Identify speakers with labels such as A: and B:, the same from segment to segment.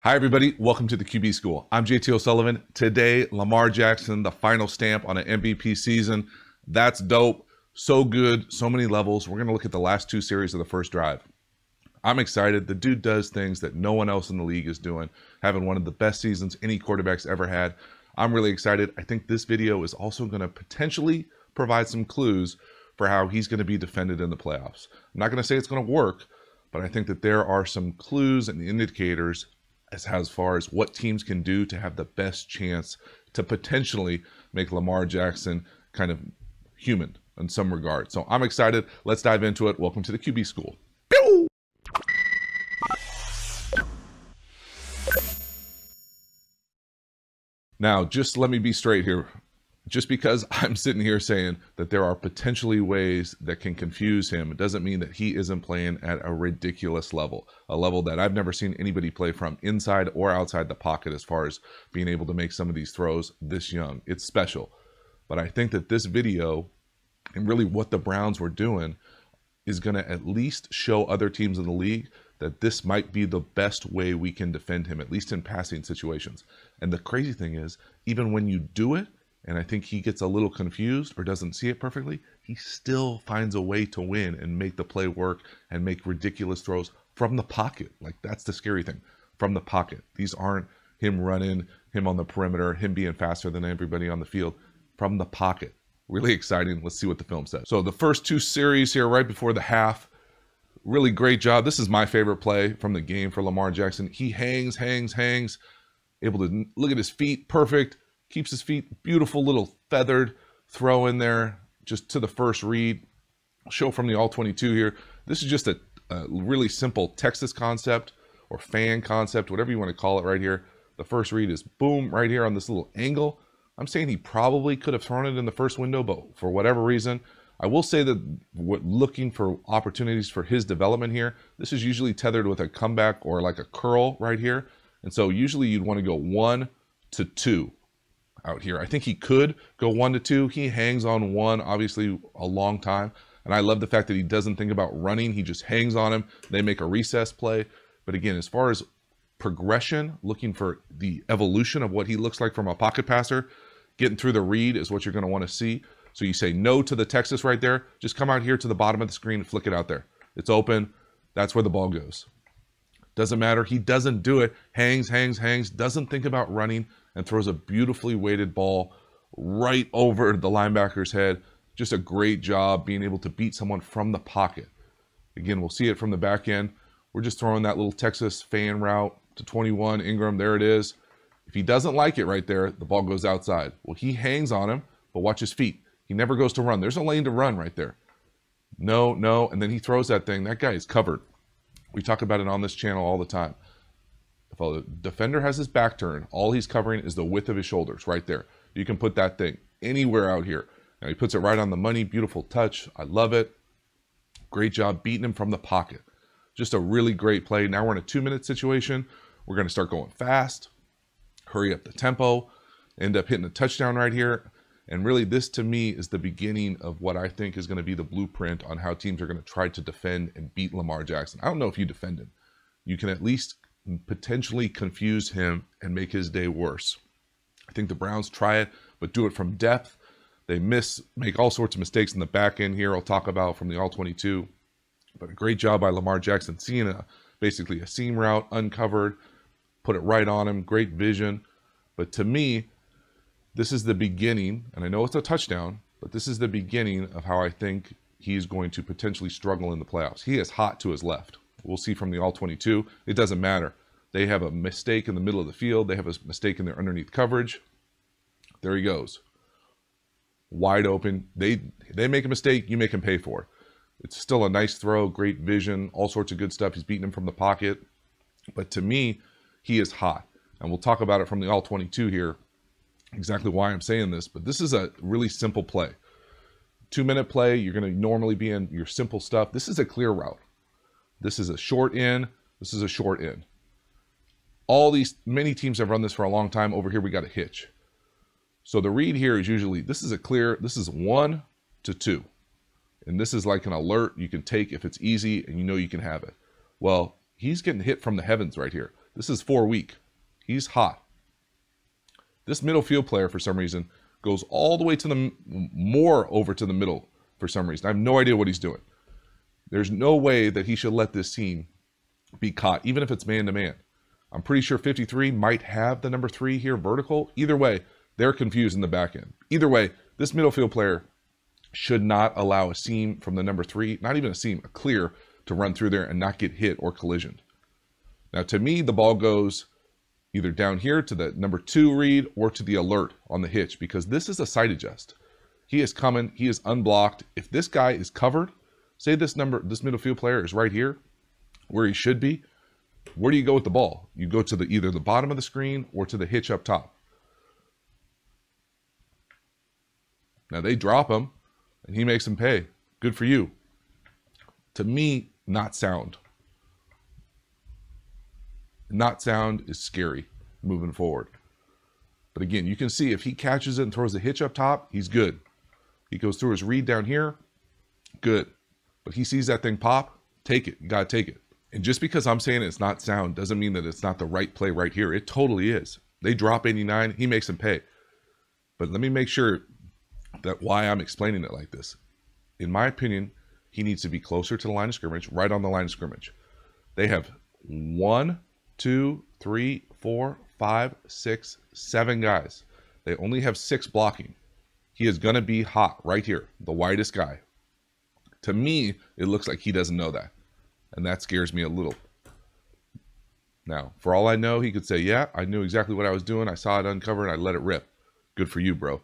A: Hi, everybody. Welcome to the QB School. I'm JT O'Sullivan. Today, Lamar Jackson, the final stamp on an MVP season. That's dope. So good. So many levels. We're going to look at the last two series of the first drive. I'm excited. The dude does things that no one else in the league is doing, having one of the best seasons any quarterback's ever had. I'm really excited. I think this video is also going to potentially provide some clues for how he's going to be defended in the playoffs. I'm not going to say it's going to work, but I think that there are some clues and indicators as far as what teams can do to have the best chance to potentially make Lamar Jackson kind of human in some regard. So I'm excited. Let's dive into it. Welcome to the QB School. Pew! Now, just let me be straight here. Just because I'm sitting here saying that there are potentially ways that can confuse him, it doesn't mean that he isn't playing at a ridiculous level, a level that I've never seen anybody play from inside or outside the pocket as far as being able to make some of these throws this young. It's special. But I think that this video and really what the Browns were doing is going to at least show other teams in the league that this might be the best way we can defend him, at least in passing situations. And the crazy thing is, even when you do it, and I think he gets a little confused or doesn't see it perfectly, he still finds a way to win and make the play work and make ridiculous throws from the pocket. Like, that's the scary thing, from the pocket. These aren't him running, him on the perimeter, him being faster than everybody on the field, from the pocket. Really exciting. Let's see what the film says. So the first two series here right before the half, really great job. This is my favorite play from the game for Lamar Jackson. He hangs, able to look at his feet, perfect. Keeps his feet, beautiful little feathered throw in there just to the first read. Show from the all-22 here. This is just a really simple Texas concept or fan concept, whatever you want to call it right here. The first read is boom, right here on this little angle. I'm saying he probably could have thrown it in the first window, but for whatever reason, I will say that we're looking for opportunities for his development here. This is usually tethered with a comeback or like a curl right here. And so usually you'd want to go 1 to 2. Out here. I think he could go 1 to 2. He hangs on 1, obviously, a long time. And I love the fact that he doesn't think about running. He just hangs on him. They make a recess play. But again, as far as progression, looking for the evolution of what he looks like from a pocket passer, getting through the read is what you're going to want to see. So you say no to the Texas right there. Just come out here to the bottom of the screen and flick it out there. It's open. That's where the ball goes. Doesn't matter. He doesn't do it. Hangs, doesn't think about running, and throws a beautifully weighted ball right over the linebacker's head. Just a great job being able to beat someone from the pocket. Again, we'll see it from the back end. We're just throwing that little Texas fan route to 21, Ingram. There it is. If he doesn't like it right there, the ball goes outside. Well, he hangs on him, but watch his feet. He never goes to run. There's a lane to run right there. No, and then he throws that thing. That guy is covered. We talk about it on this channel all the time. If a defender has his back turned, all he's covering is the width of his shoulders right there. You can put that thing anywhere out here. Now he puts it right on the money. Beautiful touch. I love it. Great job beating him from the pocket. Just a really great play. Now we're in a 2-minute situation. We're going to start going fast, hurry up the tempo, end up hitting a touchdown right here. And really, this to me is the beginning of what I think is going to be the blueprint on how teams are going to try to defend and beat Lamar Jackson. I don't know if you defend him. You can at least potentially confuse him and make his day worse. I think the Browns try it, but do it from depth. They make all sorts of mistakes in the back end here. I'll talk about from the all-22. But a great job by Lamar Jackson, seeing basically a seam route uncovered, put it right on him. Great vision. But to me, this is the beginning, and I know it's a touchdown, but this is the beginning of how I think he's going to potentially struggle in the playoffs. He is hot to his left. We'll see from the all-22. It doesn't matter. They have a mistake in the middle of the field. They have a mistake in their underneath coverage. There he goes. Wide open. They make a mistake, you make him pay for it. It's still a nice throw, great vision, all sorts of good stuff. He's beating him from the pocket. But to me, he is hot. And we'll talk about it from the all-22 here, exactly why I'm saying this. But this is a really simple play. 2-minute play, you're going to normally be in your simple stuff. This is a clear route. This is a short in. This is a short in. Many teams have run this for a long time. Over here, we got a hitch. So the read here is usually, this is 1 to 2. And this is like an alert you can take if it's easy and you know you can have it. Well, he's getting hit from the heavens right here. This is 4 week. He's hot. This middle field player, for some reason, goes all the way to the more over to the middle for some reason. I have no idea what he's doing. There's no way that he should let this team be caught, even if it's man-to-man. I'm pretty sure 53 might have the number 3 here vertical. Either way, they're confused in the back end. Either way, this middle field player should not allow a seam from the number 3, not even a seam, a clear, to run through there and not get hit or collisioned. Now, to me, the ball goes either down here to the number 2 read or to the alert on the hitch, because this is a sight adjust. He is coming. He is unblocked. If this guy is covered, say this middle field player is right here where he should be, where do you go with the ball? You go to either the bottom of the screen or to the hitch up top. Now they drop him and he makes him pay. Good for you. To me, not sound. Not sound is scary moving forward. But again, you can see if he catches it and throws the hitch up top, he's good. He goes through his read down here, good. But he sees that thing pop, take it. You got to take it. And just because I'm saying it's not sound doesn't mean that it's not the right play right here. It totally is. They drop 89, he makes him pay. But let me make sure that why I'm explaining it like this. In my opinion, he needs to be closer to the line of scrimmage, right on the line of scrimmage. They have 1, 2, 3, 4, 5, 6, 7 guys. They only have 6 blocking. He is going to be hot right here, the widest guy. To me, it looks like he doesn't know that. And that scares me a little. Now, for all I know, he could say, yeah, I knew exactly what I was doing. I saw it uncover and I let it rip. Good for you, bro.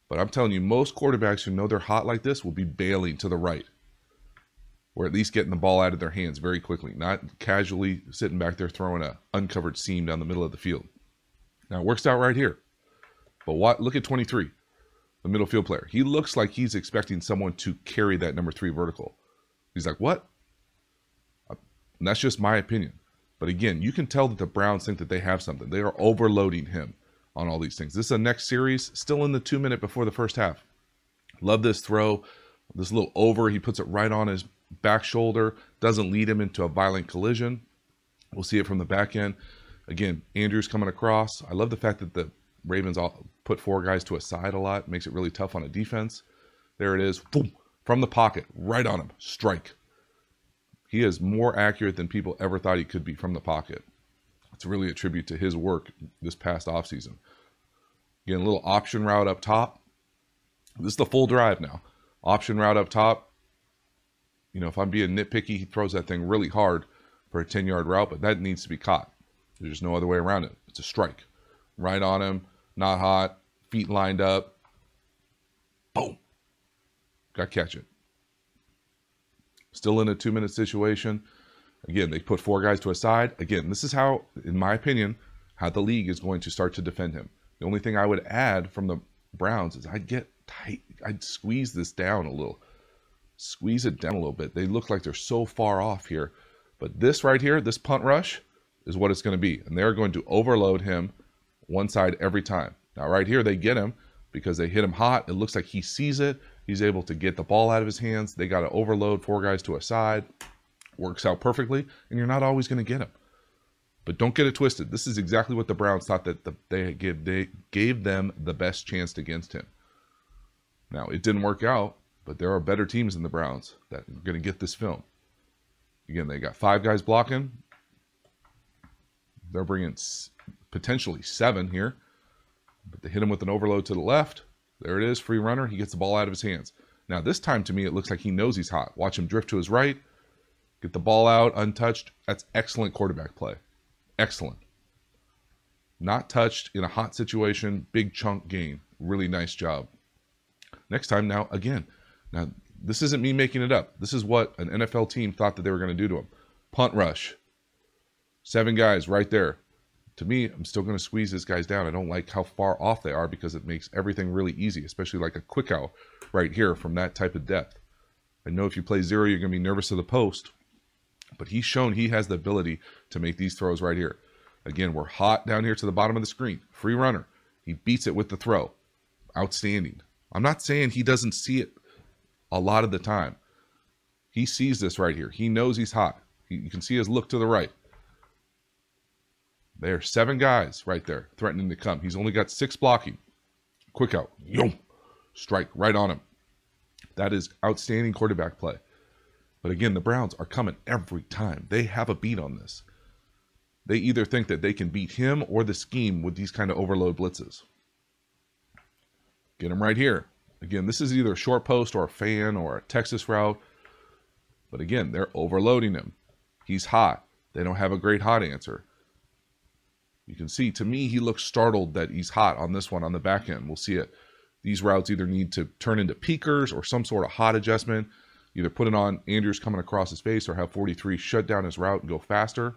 A: But I'm telling you, most quarterbacks who know they're hot like this will be bailing to the right. Or at least getting the ball out of their hands very quickly. Not casually sitting back there throwing an uncovered seam down the middle of the field. Now, it works out right here. But look at 23, the middle field player. He looks like he's expecting someone to carry that number 3 vertical. He's like, what? And that's just my opinion. But again, you can tell that the Browns think that they have something. They are overloading him on all these things. This is a next series, still in the 2 minute before the first half. Love this throw. This little over, he puts it right on his back shoulder. Doesn't lead him into a violent collision. We'll see it from the back end. Again, Andrews coming across. I love the fact that the Ravens all put 4 guys to a side a lot. Makes it really tough on a defense. There it is. Boom. From the pocket. Right on him. Strike. He is more accurate than people ever thought he could be from the pocket. It's really a tribute to his work this past offseason. Again, a little option route up top. This is the full drive now. Option route up top. You know, if I'm being nitpicky, he throws that thing really hard for a 10-yard route, but that needs to be caught. There's no other way around it. It's a strike. Right on him. Not hot. Feet lined up. Boom. Got to catch it. Still in a 2 minute situation. Again, they put 4 guys to a side. Again, this is how, in my opinion, how the league is going to start to defend him. The only thing I would add from the Browns is I'd get tight. I'd squeeze this down a little. Squeeze it down a little bit. They look like they're so far off here. But this right here, this punt rush, is what it's going to be. And they're going to overload him one side every time. Now, right here, they get him because they hit him hot. It looks like he sees it. He's able to get the ball out of his hands. They got to overload 4 guys to a side. Works out perfectly, and you're not always going to get him. But don't get it twisted. This is exactly what the Browns thought that they gave them the best chance against him. Now, it didn't work out, but there are better teams than the Browns that are going to get this film. Again, they got 5 guys blocking. They're bringing potentially 7 here. But they hit him with an overload to the left. There it is, free runner. He gets the ball out of his hands. Now, this time, to me, it looks like he knows he's hot. Watch him drift to his right. Get the ball out, untouched. That's excellent quarterback play. Excellent. Not touched in a hot situation. Big chunk gain. Really nice job. Next time now, again. Now, this isn't me making it up. This is what an NFL team thought that they were going to do to him. Punt rush. 7 guys right there. To me, I'm still going to squeeze these guys down. I don't like how far off they are because it makes everything really easy, especially like a quick out right here from that type of depth. I know if you play 0, you're going to be nervous of the post. But he's shown he has the ability to make these throws right here. Again, we're hot down here to the bottom of the screen. Free runner. He beats it with the throw. Outstanding. I'm not saying he doesn't see it a lot of the time. He sees this right here. He knows he's hot. You can see his look to the right. There's 7 guys right there threatening to come. He's only got 6 blocking. Quick out. Yum. Strike right on him. That is outstanding quarterback play. But again, the Browns are coming every time. They have a beat on this. They either think that they can beat him or the scheme with these kind of overload blitzes. Get him right here. Again, this is either a short post or a fan or a Texas route. But again, they're overloading him. He's hot. They don't have a great hot answer. You can see, to me, he looks startled that he's hot on this one on the back end. We'll see it. These routes either need to turn into peakers or some sort of hot adjustment. Either put it on Andrews coming across his face or have 43 shut down his route and go faster.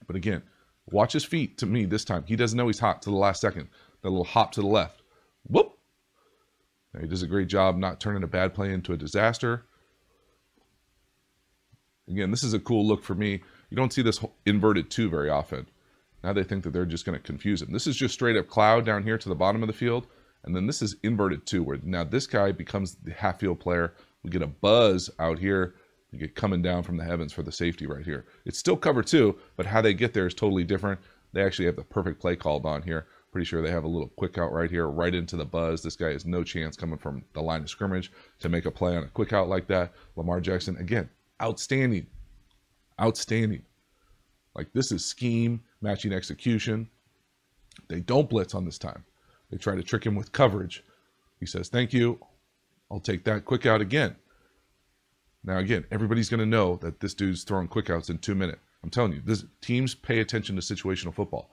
A: But again, watch his feet. To me, this time, he doesn't know he's hot to the last second. That little hop to the left. Whoop. Now, he does a great job not turning a bad play into a disaster. Again, this is a cool look for me. You don't see this inverted 2 very often. Now they think that they're just going to confuse him. This is just straight up cloud down here to the bottom of the field. And then this is inverted 2, where now this guy becomes the half field player. We get a buzz out here. You get coming down from the heavens for the safety right here. It's still cover 2, but how they get there is totally different. They actually have the perfect play called on here. Pretty sure they have a little quick out right here, right into the buzz. This guy has no chance coming from the line of scrimmage to make a play on a quick out like that. Lamar Jackson, again, outstanding. Outstanding. Like, this is scheme, matching execution. They don't blitz on this time. They try to trick him with coverage. He says, thank you. I'll take that quick out again. Now, again, everybody's going to know that this dude's throwing quick outs in 2 minutes. I'm telling you, teams pay attention to situational football.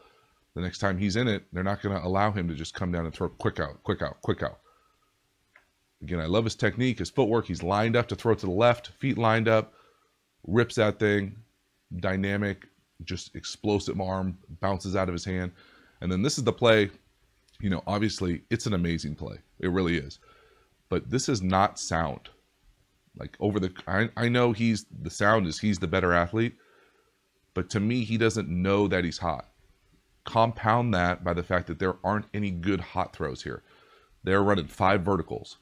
A: The next time he's in it, they're not going to allow him to just come down and throw quick out, quick out, quick out. Again, I love his technique, his footwork. He's lined up to throw to the left, feet lined up, rips that thing, dynamic, just explosive arm, bounces out of his hand. And then this is the play. You know, obviously, it's an amazing play. It really is. But this is not sound. Like, I know he's the better athlete. But to me, he doesn't know that he's hot. Compound that by the fact that there aren't any good hot throws here. They're running 5 verticals.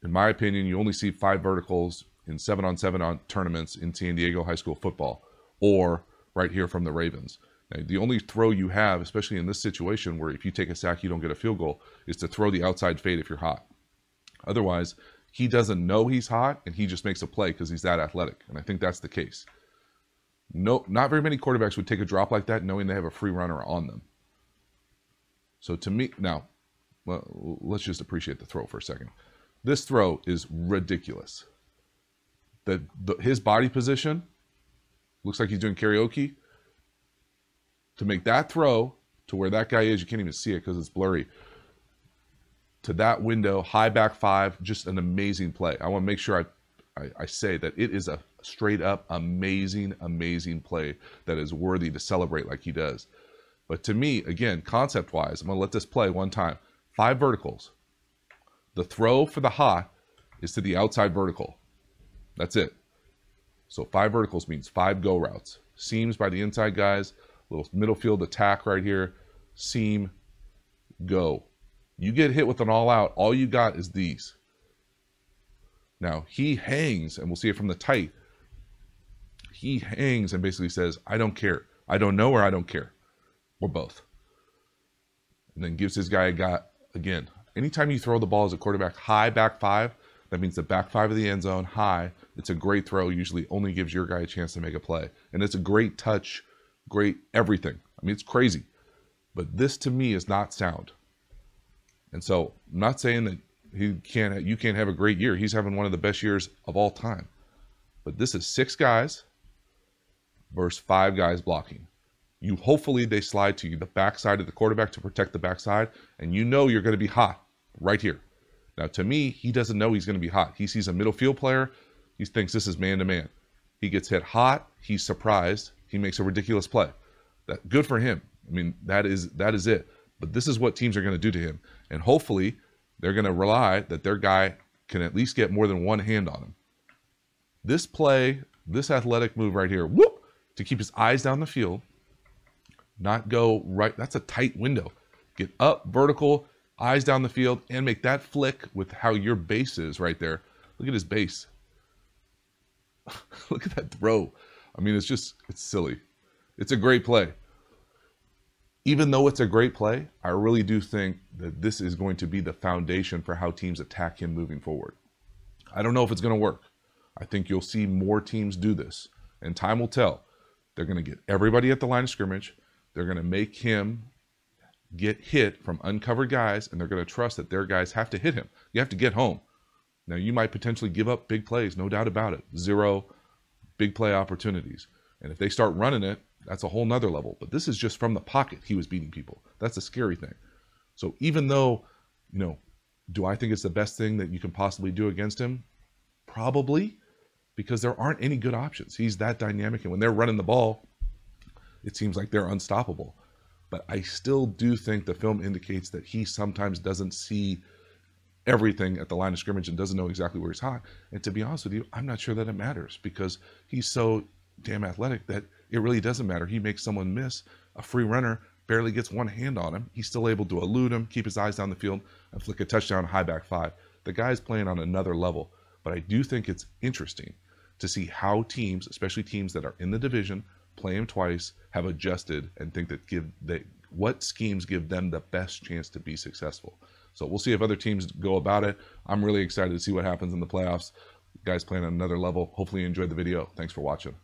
A: In my opinion, you only see 5 verticals in 7-on-7 tournaments in San Diego high school football, or right here from the Ravens. Now, the only throw you have, especially in this situation where if you take a sack, you don't get a field goal, is to throw the outside fade if you're hot. Otherwise, he doesn't know he's hot, and he just makes a play because he's that athletic. And I think that's the case. No, not very many quarterbacks would take a drop like that knowing they have a free runner on them. So to me, now, well, let's just appreciate the throw for a second. This throw is ridiculous. His body position looks like he's doing karaoke. To make that throw to where that guy is, you can't even see it because it's blurry. To that window, high back 5, just an amazing play. I want to make sure I say that it is a straight up amazing, amazing play that is worthy to celebrate like he does. But to me, again, concept-wise, I'm going to let this play one time. 5 verticals. The throw for the hot is to the outside vertical. That's it. So 5 verticals means 5 go routes. Seams by the inside guys, little middle field attack right here, seam, go. You get hit with an all out, all you got is these. Now, he hangs, and we'll see it from the tight. He hangs and basically says, I don't care. I don't know or I don't care. Or both. And then gives his guy a got, again, anytime you throw the ball as a quarterback, high back 5, that means the back 5 of the end zone, high. It's a great throw, usually only gives your guy a chance to make a play. And it's a great touch, great everything. I mean, it's crazy. But this, to me, is not sound. And so, I'm not saying that you can't have a great year. He's having one of the best years of all time. But this is 6 guys versus 5 guys blocking. Hopefully they slide to you the backside of the quarterback to protect the backside, and you know you're going to be hot right here. Now, to me, he doesn't know he's going to be hot. He sees a middle field player. He thinks this is man-to-man. He gets hit hot. He's surprised. He makes a ridiculous play. Good for him. I mean, that is it. But this is what teams are going to do to him. And hopefully they're going to rely that their guy can at least get more than one hand on him. This play, this athletic move right here, whoop, to keep his eyes down the field, not go right. That's a tight window. Get up, vertical, eyes down the field, and make that flick with how your base is right there. Look at his base. Look at that throw. I mean, it's silly. It's a great play. Even though it's a great play, I really do think that this is going to be the foundation for how teams attack him moving forward. I don't know if it's going to work. I think you'll see more teams do this, and time will tell. They're going to get everybody at the line of scrimmage. They're going to make him get hit from uncovered guys, and they're going to trust that their guys have to hit him. You have to get home. Now, you might potentially give up big plays, no doubt about it. 0 big play opportunities. And if they start running it, that's a whole nother level. But this is just from the pocket he was beating people. That's a scary thing. So even though, do I think it's the best thing that you can possibly do against him? Probably, because there aren't any good options. He's that dynamic. And when they're running the ball, it seems like they're unstoppable. But I still do think the film indicates that he sometimes doesn't see everything at the line of scrimmage and doesn't know exactly where he's hot. And to be honest with you, I'm not sure that it matters, because he's so damn athletic that it really doesn't matter. He makes someone miss. A free runner barely gets one hand on him. He's still able to elude him, keep his eyes down the field, and flick a touchdown high back 5. The guy's playing on another level. But I do think it's interesting to see how teams, especially teams that are in the division, play him twice, have adjusted and think that what schemes give them the best chance to be successful. So we'll see if other teams go about it. I'm really excited to see what happens in the playoffs. Guys playing on another level. Hopefully you enjoyed the video. Thanks for watching.